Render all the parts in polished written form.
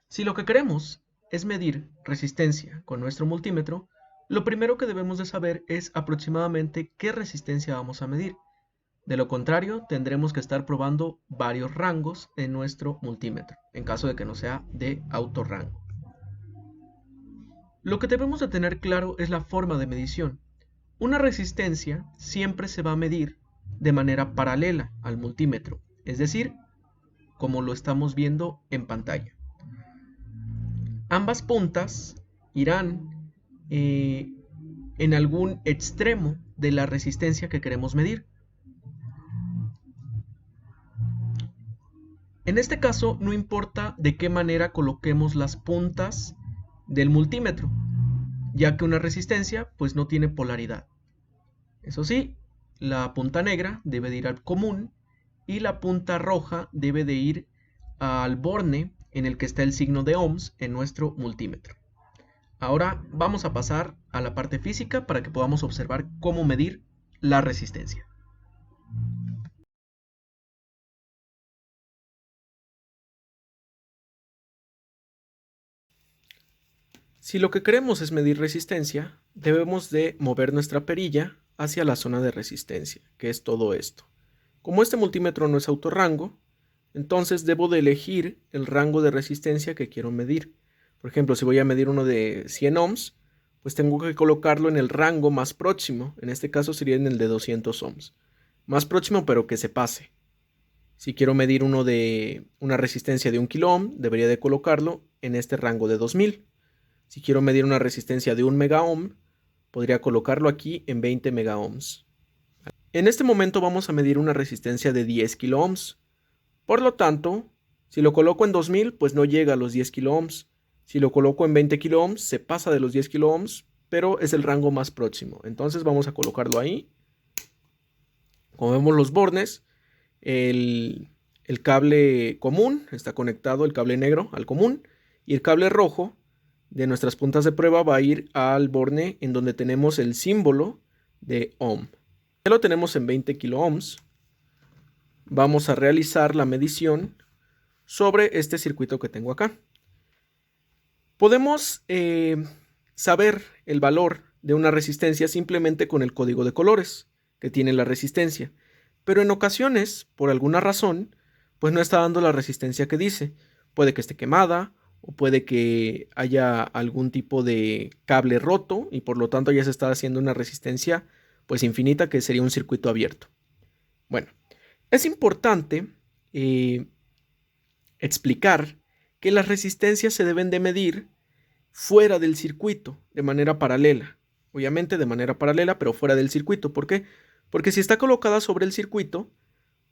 Si lo que queremos es medir resistencia con nuestro multímetro, lo primero que debemos de saber es aproximadamente qué resistencia vamos a medir. De lo contrario, tendremos que estar probando varios rangos en nuestro multímetro, en caso de que no sea de autorrango. Lo que debemos de tener claro es la forma de medición. Una resistencia siempre se va a medir de manera paralela al multímetro, es decir, como lo estamos viendo en pantalla. Ambas puntas irán en algún extremo de la resistencia que queremos medir. En este caso, no importa de qué manera coloquemos las puntas del multímetro, ya que una resistencia pues no tiene polaridad. Eso sí, la punta negra debe de ir al común y la punta roja debe de ir al borne en el que está el signo de ohms en nuestro multímetro. Ahora vamos a pasar a la parte física para que podamos observar cómo medir la resistencia. Si lo que queremos es medir resistencia, debemos de mover nuestra perilla hacia la zona de resistencia, que es todo esto. Como este multímetro no es autorrango, entonces debo de elegir el rango de resistencia que quiero medir. Por ejemplo, si voy a medir uno de 100 ohms, pues tengo que colocarlo en el rango más próximo. En este caso sería en el de 200 ohms. Más próximo, pero que se pase. Si quiero medir uno de una resistencia de 1 kilo ohm, debería de colocarlo en este rango de 2000. Si quiero medir una resistencia de 1 mega ohm, podría colocarlo aquí en 20 mega ohms. En este momento vamos a medir una resistencia de 10 kilo ohms. Por lo tanto, si lo coloco en 2000, pues no llega a los 10 kilo ohms. Si lo coloco en 20 kilo ohms, se pasa de los 10 kilo ohms, pero es el rango más próximo. Entonces vamos a colocarlo ahí. Como vemos los bornes, el cable común está conectado, el cable negro al común, y el cable rojo de nuestras puntas de prueba va a ir al borne en donde tenemos el símbolo de ohm. Ya lo tenemos en 20 kilo ohms. Vamos a realizar la medición sobre este circuito que tengo acá. Podemos saber el valor de una resistencia simplemente con el código de colores que tiene la resistencia, pero en ocasiones, por alguna razón, pues no está dando la resistencia que dice. Puede que esté quemada o puede que haya algún tipo de cable roto y por lo tanto ya se está haciendo una resistencia pues infinita, que sería un circuito abierto. Bueno, es importante explicar que las resistencias se deben de medir fuera del circuito, de manera paralela. Obviamente de manera paralela, pero fuera del circuito. ¿Por qué? Porque si está colocada sobre el circuito,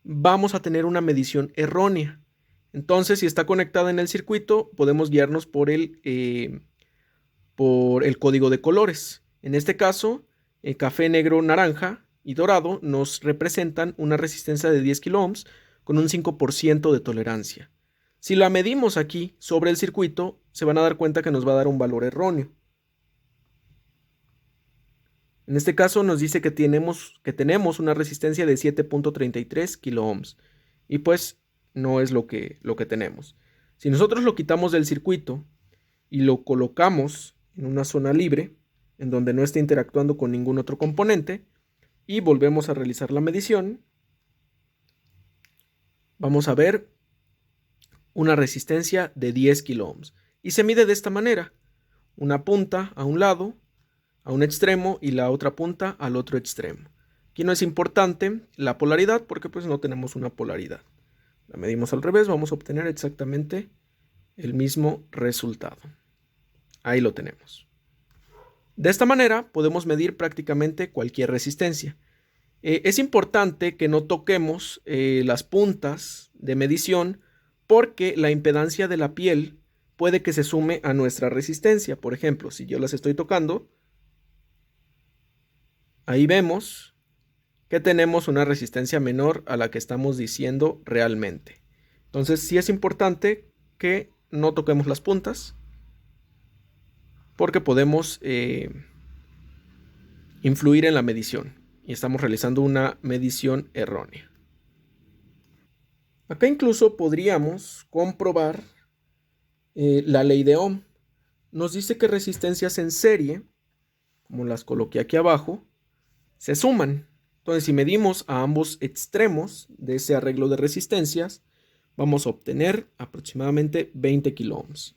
vamos a tener una medición errónea. Entonces, si está conectada en el circuito, podemos guiarnos por el código de colores. En este caso, café, negro, naranja y dorado nos representan una resistencia de 10 kilo ohms con un 5% de tolerancia. Si la medimos aquí sobre el circuito, se van a dar cuenta que nos va a dar un valor erróneo. En este caso nos dice que tenemos una resistencia de 7.33 kilo ohms y pues no es lo que tenemos. Si nosotros lo quitamos del circuito y lo colocamos en una zona libre, en donde no esté interactuando con ningún otro componente, y volvemos a realizar la medición, vamos a ver una resistencia de 10 kilo ohms. Y se mide de esta manera: una punta a un lado, a un extremo, y la otra punta al otro extremo. Aquí no es importante la polaridad porque pues no tenemos una polaridad. La medimos al revés, vamos a obtener exactamente el mismo resultado. Ahí lo tenemos. De esta manera podemos medir prácticamente cualquier resistencia. Es importante que no toquemos las puntas de medición porque la impedancia de la piel puede que se sume a nuestra resistencia. Por ejemplo, si yo las estoy tocando, ahí vemos que tenemos una resistencia menor a la que estamos diciendo realmente. Entonces sí es importante que no toquemos las puntas porque podemos influir en la medición. y estamos realizando una medición errónea. Acá incluso podríamos comprobar la ley de Ohm. Nos dice que resistencias en serie, como las coloqué aquí abajo, se suman. Entonces, si medimos a ambos extremos de ese arreglo de resistencias, vamos a obtener aproximadamente 20 kiloohms.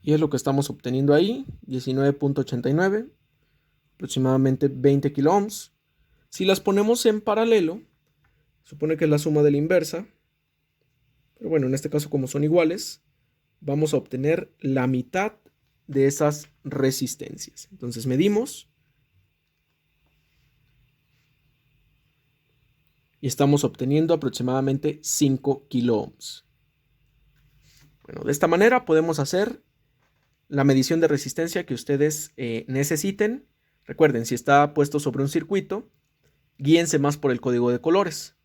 Y es lo que estamos obteniendo ahí, 19.89, aproximadamente 20 kiloohms. Si las ponemos en paralelo, supone que es la suma de la inversa, pero bueno, en este caso como son iguales, vamos a obtener la mitad de esas resistencias. Entonces medimos y estamos obteniendo aproximadamente 5 kiloohms. Bueno, de esta manera podemos hacer la medición de resistencia que ustedes necesiten. Recuerden, si está puesto sobre un circuito, guíense más por el código de colores.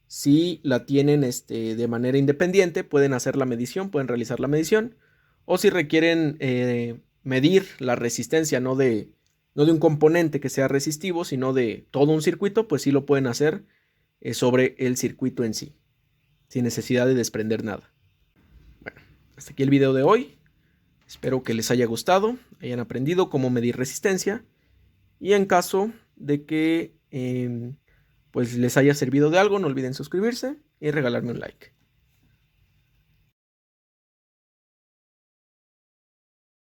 Si la tienen de manera independiente, pueden hacer la medición, pueden realizar la medición. O si requieren medir la resistencia, no de un componente que sea resistivo, sino de todo un circuito, pues sí lo pueden hacer sobre el circuito en sí, sin necesidad de desprender nada. Bueno, hasta aquí el video de hoy. Espero que les haya gustado, hayan aprendido cómo medir resistencia. Y en caso de que pues les haya servido de algo, no olviden suscribirse y regalarme un like.